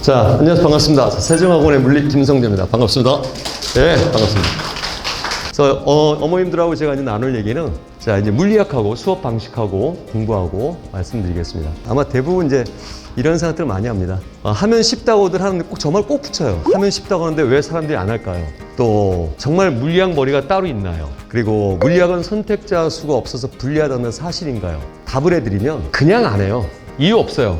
자, 안녕하세요. 반갑습니다. 세종학원의 물리 김성재입니다. 반갑습니다. 네, 반갑습니다. 그래서 어머님들하고 제가 이제 나눌 얘기는 자, 이제 물리학하고 수업 방식하고 공부하고 말씀드리겠습니다. 아마 대부분 이제 이런 생각들을 많이 합니다. 하면 쉽다고들 하는데 꼭 정말 꼭 붙여요. 하면 쉽다고 하는데 왜 사람들이 안 할까요? 또 정말 물리학 머리가 따로 있나요? 그리고 물리학은 선택자 수가 없어서 불리하다는 사실인가요? 답을 해드리면 그냥 안 해요. 이유 없어요.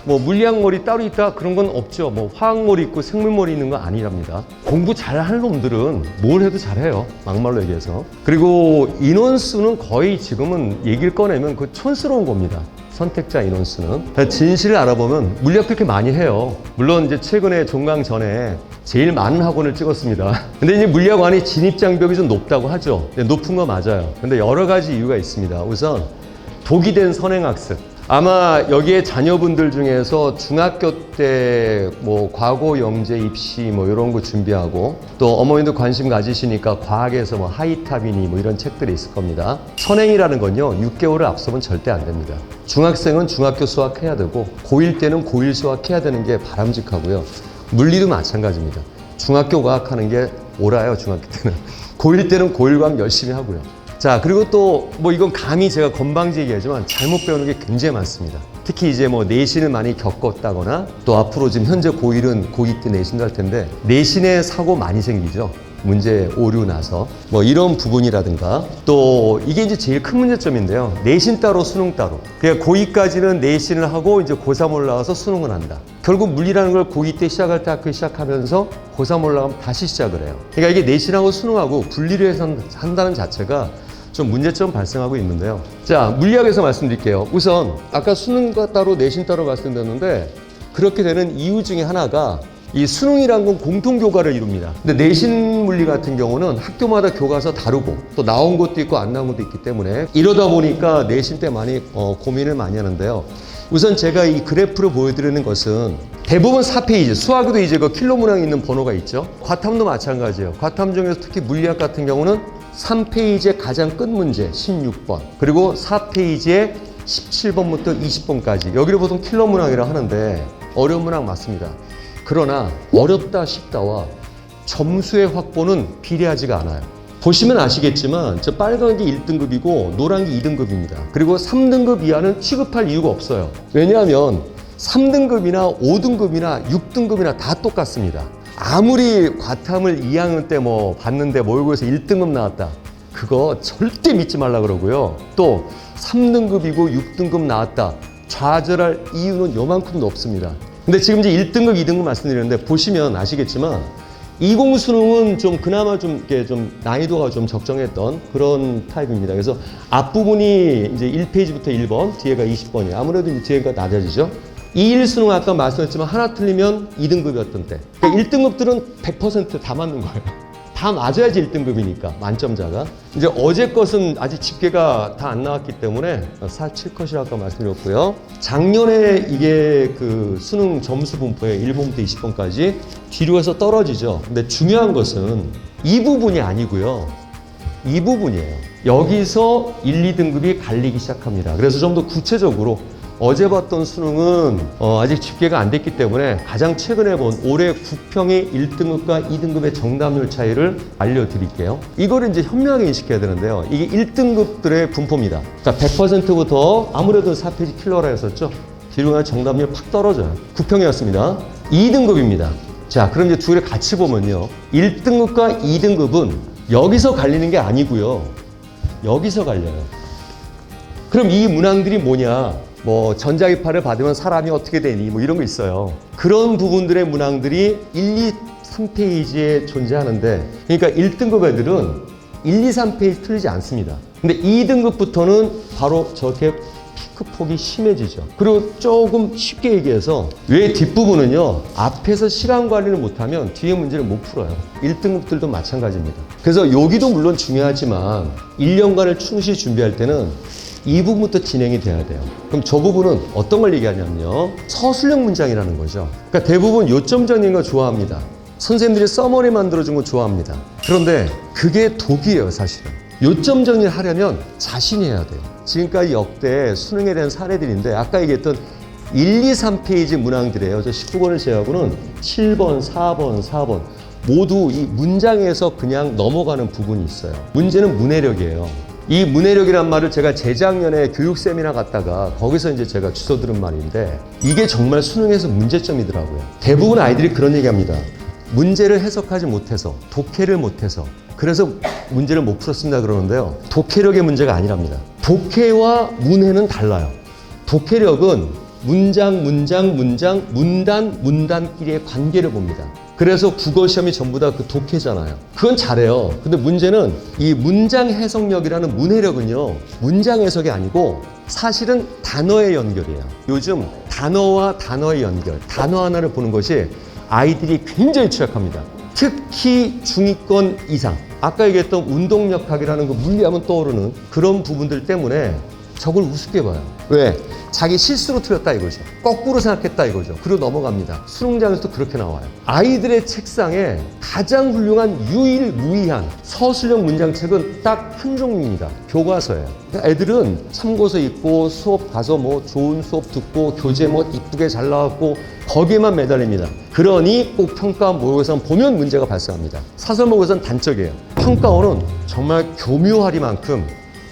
뭐 물리학 머리 따로 있다 그런 건 없죠. 뭐 화학 머리 있고 생물 머리 있는 거 아니랍니다. 공부 잘하는 놈들은 뭘 해도 잘해요. 막말로 얘기해서. 그리고 인원수는 거의 지금은 얘기를 꺼내면 그 촌스러운 겁니다. 선택자 인원수는. 진실을 알아보면 물리학 그렇게 많이 해요. 물론 이제 최근에 종강 전에 제일 많은 학원을 찍었습니다. 근데 이제 물리학원이 진입 장벽이 좀 높다고 하죠. 높은 거 맞아요. 근데 여러 가지 이유가 있습니다. 우선 독이 된 선행학습. 아마 여기에 자녀분들 중에서 중학교 때 뭐 과거 영재 입시 뭐 이런 거 준비하고 또 어머니도 관심 가지시니까 과학에서 뭐 하이탑이니 뭐 이런 책들이 있을 겁니다. 선행이라는 건요 6개월을 앞서면 절대 안 됩니다. 중학생은 중학교 수학해야 되고 고1 때는 고1 수학해야 되는 게 바람직하고요. 물리도 마찬가지입니다. 중학교 과학하는 게 옳아요. 중학교 때는. 고1 때는 고1 과학 열심히 하고요. 자, 그리고 또 뭐 이건 감히 제가 건방지 얘기하지만 잘못 배우는 게 굉장히 많습니다. 특히 이제 뭐 내신을 많이 겪었다거나 또 앞으로 지금 현재 고1은 고2 때 내신도 할 텐데 내신에 사고 많이 생기죠. 문제 오류 나서 뭐 이런 부분이라든가 또 이게 이제 제일 큰 문제점인데요. 내신 따로 수능 따로. 그러니까 고2까지는 내신을 하고 이제 고3 올라가서 수능을 한다. 결국 물리라는 걸 고2 때 시작할 때 학교 시작하면서 고3 올라가면 다시 시작을 해요. 그러니까 이게 내신하고 수능하고 분리를 해서 한다는 자체가 좀 문제점 발생하고 있는데요. 자, 물리학에서 말씀드릴게요. 우선 아까 수능과 따로 내신 따로 말씀드렸는데 그렇게 되는 이유 중에 하나가 이 수능이란 건 공통교과를 이룹니다. 근데 내신 물리 같은 경우는 학교마다 교과서 다르고 또 나온 것도 있고 안 나온 것도 있기 때문에 이러다 보니까 내신 때 많이 고민을 많이 하는데요. 우선 제가 이 그래프를 보여드리는 것은 대부분 4페이지, 수학에도 이제 그 킬로 문항에 있는 번호가 있죠. 과탐도 마찬가지예요. 과탐 중에서 특히 물리학 같은 경우는 3페이지의 가장 끝 문제 16번 그리고 4페이지의 17번부터 20번까지 여기를 보통 킬러 문항이라고 하는데 어려운 문항 맞습니다. 그러나 어렵다 쉽다와 점수의 확보는 비례하지가 않아요. 보시면 아시겠지만 저 빨간 게 1등급이고 노란 게 2등급입니다. 그리고 3등급 이하는 취급할 이유가 없어요. 왜냐하면 3등급이나 5등급이나 6등급이나 다 똑같습니다. 아무리 과탐을 2학년 때 뭐 봤는데 모의고사에서 1등급 나왔다. 그거 절대 믿지 말라 그러고요. 또 3등급이고 6등급 나왔다. 좌절할 이유는 요만큼도 없습니다. 근데 지금 이제 1등급, 2등급 말씀드렸는데 보시면 아시겠지만 20 수능은 좀 그나마 좀 이렇게 좀 난이도가 좀 적정했던 그런 타입입니다. 그래서 앞부분이 이제 1페이지부터 1번, 뒤에가 20번이에요. 아무래도 뒤에가 낮아지죠. 2일 수능 아까 말씀했지만 하나 틀리면 2등급이었던 때. 그러니까 1등급들은 100% 다 맞는 거예요. 다 맞아야지 1등급이니까 만점자가. 이제 어제 것은 아직 집계가 다 안 나왔기 때문에 4.7컷이라고 아까 말씀드렸고요. 작년에 이게 그 수능 점수 분포에 1번부터 20번까지 뒤로 해서 떨어지죠. 근데 중요한 것은 이 부분이 아니고요. 이 부분이에요. 여기서 1, 2등급이 갈리기 시작합니다. 그래서 좀 더 구체적으로 어제 봤던 수능은 아직 집계가 안 됐기 때문에 가장 최근에 본 올해 국평의 1등급과 2등급의 정답률 차이를 알려드릴게요. 이거를 이제 현명하게 인식해야 되는데요. 이게 1등급들의 분포입니다. 자, 100%부터 아무래도 4페이지 킬러라 했었죠. 뒤로 가면 정답률 팍 떨어져요. 국평이었습니다. 2등급입니다. 자, 그럼 이제 두 개를 같이 보면요. 1등급과 2등급은 여기서 갈리는 게 아니고요. 여기서 갈려요. 그럼 이 문항들이 뭐냐? 뭐 전자기파를 받으면 사람이 어떻게 되니 뭐 이런 거 있어요. 그런 부분들의 문항들이 1, 2, 3페이지에 존재하는데 그러니까 1등급 애들은 1, 2, 3페이지 틀리지 않습니다. 근데 2등급부터는 바로 저렇게 피크폭이 심해지죠. 그리고 조금 쉽게 얘기해서 왜 뒷부분은요 앞에서 시간 관리를 못하면 뒤에 문제를 못 풀어요. 1등급들도 마찬가지입니다. 그래서 여기도 물론 중요하지만 1년간을 충실히 준비할 때는 이 부분부터 진행이 돼야 돼요. 그럼 저 부분은 어떤 걸 얘기하냐면요. 서술형 문장이라는 거죠. 그러니까 대부분 요점 정리는 거 좋아합니다. 선생님들이 서머리 만들어준 거 좋아합니다. 그런데 그게 독이에요, 사실은. 요점 정리를 하려면 자신이 해야 돼요. 지금까지 역대 수능에 대한 사례들인데 아까 얘기했던 1, 2, 3페이지 문항들이에요. 저 19번을 제외하고는 7번, 4번, 4번 모두 이 문장에서 그냥 넘어가는 부분이 있어요. 문제는 문해력이에요. 이 문해력이란 말을 제가 재작년에 교육 세미나 갔다가 거기서 이제 제가 주워 들은 말인데 이게 정말 수능에서 문제점이더라고요. 대부분 아이들이 그런 얘기합니다. 문제를 해석하지 못해서, 독해를 못해서 그래서 문제를 못 풀었습니다 그러는데요. 독해력의 문제가 아니랍니다. 독해와 문해는 달라요. 독해력은 문장, 문단끼리의 관계를 봅니다. 그래서 국어 시험이 전부 다 그 독해잖아요. 그건 잘해요. 근데 문제는 이 문장 해석력이라는 문해력은요, 문장 해석이 아니고 사실은 단어의 연결이에요. 요즘 단어와 단어의 연결, 단어 하나를 보는 것이 아이들이 굉장히 취약합니다. 특히 중위권 이상. 아까 얘기했던 운동역학이라는 그 물리하면 떠오르는 그런 부분들 때문에 저걸 우습게 봐요. 왜? 자기 실수로 틀렸다 이거죠. 거꾸로 생각했다 이거죠. 그리고 넘어갑니다. 수능장에서도 그렇게 나와요. 아이들의 책상에 가장 훌륭한 유일무이한 서술형 문장책은 딱 한 종류입니다. 교과서예요. 애들은 참고서 읽고 수업 가서 뭐 좋은 수업 듣고 교재 뭐 이쁘게 잘 나왔고 거기에만 매달립니다. 그러니 꼭 평가 모의고사 보면 문제가 발생합니다. 사설 모의고사는 단적이에요. 평가원은 정말 교묘하리만큼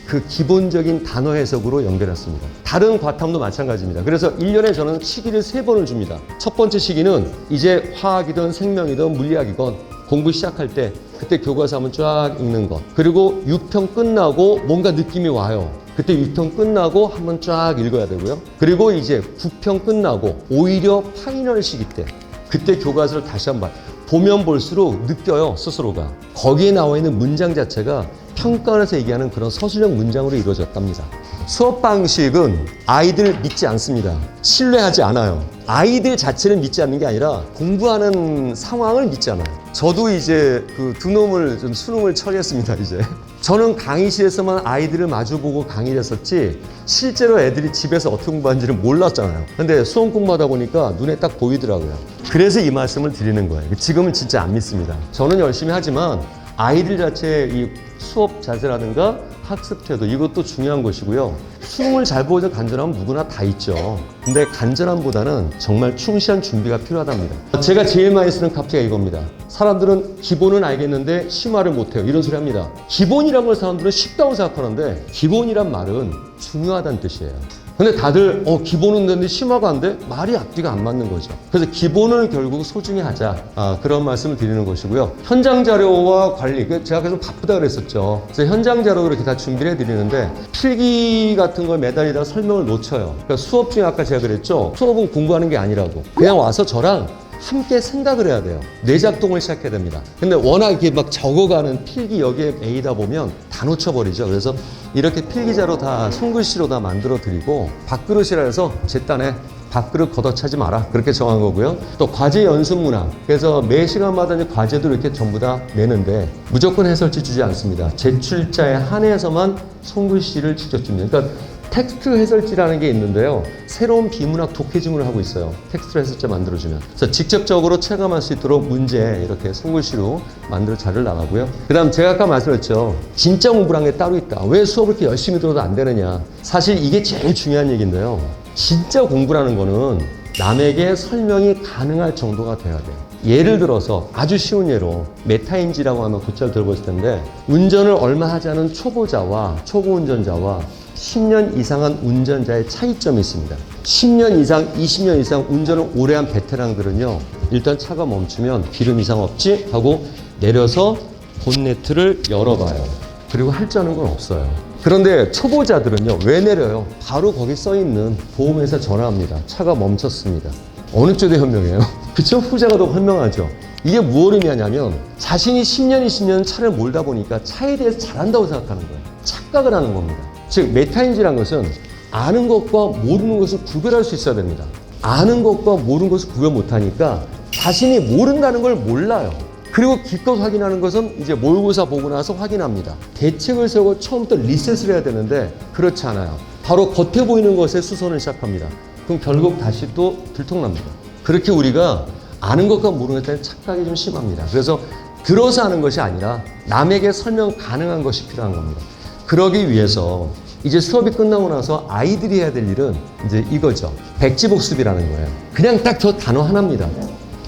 그 기본적인 단어 해석으로 연결했습니다. 다른 과탐도 마찬가지입니다. 그래서 1년에 저는 시기를 3번을 줍니다. 첫 번째 시기는 이제 화학이든 생명이든 물리학이건 공부 시작할 때 그때 교과서 한번 쫙 읽는 것. 그리고 6평 끝나고 뭔가 느낌이 와요. 그때 6평 끝나고 한번 쫙 읽어야 되고요. 그리고 이제 9평 끝나고 오히려 파이널 시기 때 그때 교과서를 다시 한번 보면 볼수록 느껴요, 스스로가. 거기에 나와 있는 문장 자체가 평가원에서 얘기하는 그런 서술형 문장으로 이루어졌답니다. 수업 방식은 아이들 믿지 않습니다. 신뢰하지 않아요. 아이들 자체를 믿지 않는 게 아니라 공부하는 상황을 믿지 않아요. 저도 이제 그 두 놈을 좀 수능을 처리했습니다, 이제. 저는 강의실에서만 아이들을 마주보고 강의를 했었지 실제로 애들이 집에서 어떻게 공부하는지를 몰랐잖아요. 근데 수험 공부하다 보니까 눈에 딱 보이더라고요. 그래서 이 말씀을 드리는 거예요. 지금은 진짜 안 믿습니다. 저는 열심히 하지만 아이들 자체의 이 수업 자세라든가 학습 태도 이것도 중요한 것이고요. 수능을 잘 보고자 간절함은 누구나 다 있죠. 근데 간절함보다는 정말 충실한 준비가 필요하답니다. 제가 제일 많이 쓰는 카피가 이겁니다. 사람들은 기본은 알겠는데 심화를 못해요. 이런 소리 합니다. 기본이란 걸 사람들은 쉽다고 생각하는데 기본이란 말은 중요하다는 뜻이에요. 근데 다들 기본은 되는데 심화가 안 돼? 말이 앞뒤가 안 맞는 거죠. 그래서 기본을 결국 소중히 하자. 그런 말씀을 드리는 것이고요. 현장 자료와 관리, 제가 계속 바쁘다 그랬었죠. 그래서 현장 자료 이렇게 다 준비를 해드리는데 필기 같은 걸 매달리다가 설명을 놓쳐요. 그러니까 수업 중에 아까 제가 그랬죠. 수업은 공부하는 게 아니라고. 그냥 와서 저랑 함께 생각을 해야 돼요. 뇌작동을 시작해야 됩니다. 근데 워낙 이렇게 막 적어가는 필기 여기에 메이다 보면 다 놓쳐버리죠. 그래서 이렇게 필기자로 다 손글씨로 다 만들어 드리고 밥그릇이라 해서 제 딴에 밥그릇 걷어차지 마라 그렇게 정한 거고요. 또 과제 연습 문항, 그래서 매 시간마다 이제 과제도 이렇게 전부 다 내는데 무조건 해설지 주지 않습니다. 제출자에 한해서만 손글씨를 직접 줍니다. 그러니까 텍스트 해설지라는 게 있는데요. 새로운 비문학 독해지문을 하고 있어요. 텍스트 해설지 만들어주면. 그래서 직접적으로 체감할 수 있도록 문제 이렇게 손글씨로 만들어 자료를 나가고요. 그 다음 제가 아까 말씀드렸죠. 진짜 공부란 게 따로 있다. 왜 수업을 이렇게 열심히 들어도 안 되느냐. 사실 이게 제일 중요한 얘기인데요. 진짜 공부라는 거는 남에게 설명이 가능할 정도가 돼야 돼요. 예를 들어서 아주 쉬운 예로 메타인지라고 하면 곧잘 들어보실 텐데 운전을 얼마 하지 않은 초보자와 초보 운전자와 10년 이상한 운전자의 차이점이 있습니다. 10년 이상, 20년 이상 운전을 오래 한 베테랑들은요. 일단 차가 멈추면 기름 이상 없지? 하고 내려서 본네트를 열어봐요. 그리고 할 줄 아는 건 없어요. 그런데 초보자들은요. 왜 내려요? 바로 거기 써있는 보험회사 전화합니다. 차가 멈췄습니다. 어느 쪽의 현명해요? 그쵸? 후자가 더 현명하죠. 이게 무엇을 의미하냐면 자신이 10년, 20년 차를 몰다 보니까 차에 대해서 잘한다고 생각하는 거예요. 착각을 하는 겁니다. 즉 메타인지라는 것은 아는 것과 모르는 것을 구별할 수 있어야 됩니다. 아는 것과 모르는 것을 구별 못하니까 자신이 모른다는 걸 몰라요. 그리고 기껏 확인하는 것은 이제 모의고사 보고 나서 확인합니다. 대책을 세우고 처음부터 리셋을 해야 되는데 그렇지 않아요. 바로 겉에 보이는 것에 수선을 시작합니다. 그럼 결국 다시 또 들통납니다. 그렇게 우리가 아는 것과 모르는 것에 대한 착각이 좀 심합니다. 그래서 들어서 하는 것이 아니라 남에게 설명 가능한 것이 필요한 겁니다. 그러기 위해서 이제 수업이 끝나고 나서 아이들이 해야 될 일은 이제 이거죠. 백지복습이라는 거예요. 그냥 딱 저 단어 하나입니다.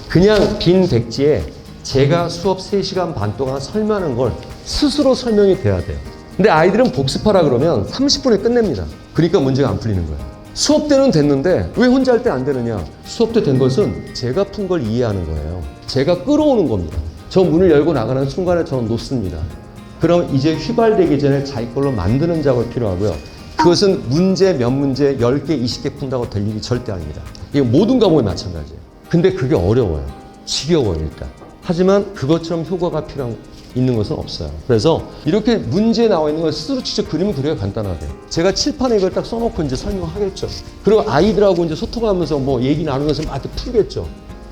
그냥 빈 백지에 제가 수업 3시간 반 동안 설명하는 걸 스스로 설명이 돼야 돼요. 근데 아이들은 복습하라 그러면 30분에 끝냅니다. 그러니까 문제가 안 풀리는 거예요. 수업 때는 됐는데 왜 혼자 할 때 안 되느냐? 수업 때 된 것은 제가 푼 걸 이해하는 거예요. 제가 끌어오는 겁니다. 저 문을 열고 나가는 순간에 저는 놓습니다. 그럼 이제 휘발되기 전에 자기 걸로 만드는 작업이 필요하고요. 그것은 문제 몇 문제 10개, 20개 푼다고 될 일이 절대 아닙니다. 이거 모든 과목에 마찬가지예요. 근데 그게 어려워요. 지겨워요, 일단. 하지만 그것처럼 효과가 있는 것은 없어요. 그래서 이렇게 문제에 나와 있는 걸 스스로 직접 그림을 그려야 간단하게. 제가 칠판에 이걸 딱 써놓고 이제 설명하겠죠. 그리고 아이들하고 이제 소통하면서 뭐 얘기 나누면서 막 풀겠죠.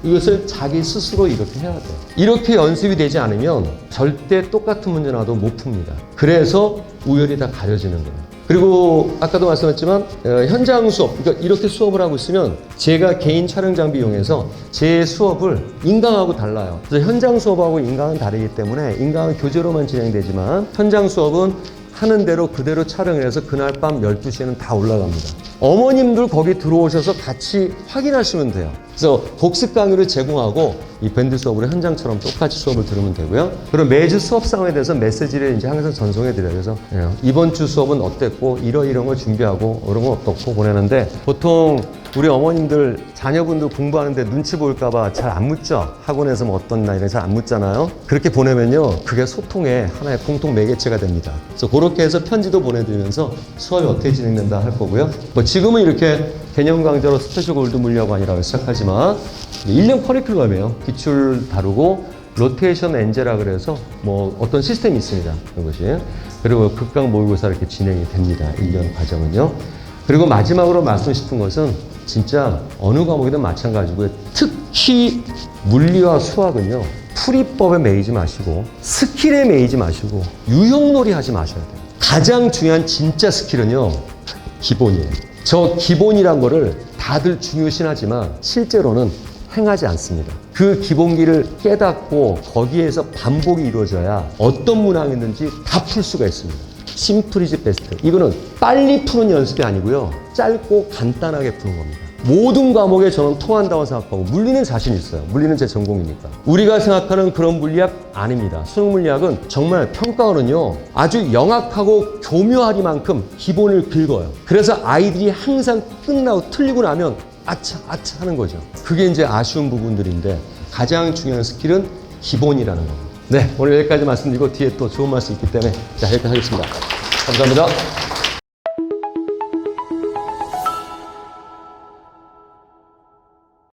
이것을 자기 스스로 이렇게 해야 돼요. 이렇게 연습이 되지 않으면 절대 똑같은 문제 나와도 못 풉니다. 그래서 우열이 다 가려지는 거예요. 그리고 아까도 말씀했지만 현장 수업, 그러니까 이렇게 수업을 하고 있으면 제가 개인 촬영 장비 이용해서 제 수업을 인강하고 달라요. 그래서 현장 수업하고 인강은 다르기 때문에 인강은 교재로만 진행되지만 현장 수업은 하는 대로 그대로 촬영을 해서 그날 밤 12시에는 다 올라갑니다. 어머님들 거기 들어오셔서 같이 확인하시면 돼요. 그래서 복습 강의를 제공하고 이 밴드 수업으로 현장처럼 똑같이 수업을 들으면 되고요. 그리고 매주 수업 상황에 대해서 메시지를 이제 항상 전송해 드려요. 그래서 이번 주 수업은 어땠고 이런 걸 준비하고 이런 건 어떻고 보내는데 보통 우리 어머님들 자녀분들 공부하는데 눈치 보일까봐 잘 안 묻죠. 학원에서 뭐 어떤 날 이런 잘 안 묻잖아요. 그렇게 보내면요, 그게 소통의 하나의 공통 매개체가 됩니다. 그래서 그렇게 해서 편지도 보내드리면서 수업이 어떻게 진행된다 할 거고요. 뭐 지금은 이렇게 개념 강좌로 스페셜 골드 물리학 아니라고 시작하지만 1년 커리큘럼이에요. 기출 다루고 로테이션 엔제라 그래서 뭐 어떤 시스템이 있습니다. 이것이. 그리고 극강 모의고사 이렇게 진행이 됩니다. 1년 과정은요. 그리고 마지막으로 말씀드리고 싶은 것은 진짜 어느 과목이든 마찬가지고요. 특히 물리와 수학은요. 풀이법에 매이지 마시고 스킬에 매이지 마시고 유형놀이 하지 마셔야 돼요. 가장 중요한 진짜 스킬은요. 기본이에요. 저 기본이란 거를 다들 중요시하지만 실제로는 행하지 않습니다. 그 기본기를 깨닫고 거기에서 반복이 이루어져야 어떤 문항이든지 다 풀 수가 있습니다. 심플 이즈 베스트. 이거는 빨리 푸는 연습이 아니고요. 짧고 간단하게 푸는 겁니다. 모든 과목에 저는 통한다고 생각하고 물리는 자신 있어요. 물리는 제 전공이니까. 우리가 생각하는 그런 물리학 아닙니다. 수능 물리학은 정말 평가원은요. 아주 영악하고 교묘하리만큼 기본을 긁어요. 그래서 아이들이 항상 끝나고 틀리고 나면 아차 하는 거죠. 그게 이제 아쉬운 부분들인데 가장 중요한 스킬은 기본이라는 겁니다. 네, 오늘 여기까지 말씀드리고 뒤에 또 좋은 말씀 있기 때문에 자, 여기까지 하겠습니다. 감사합니다.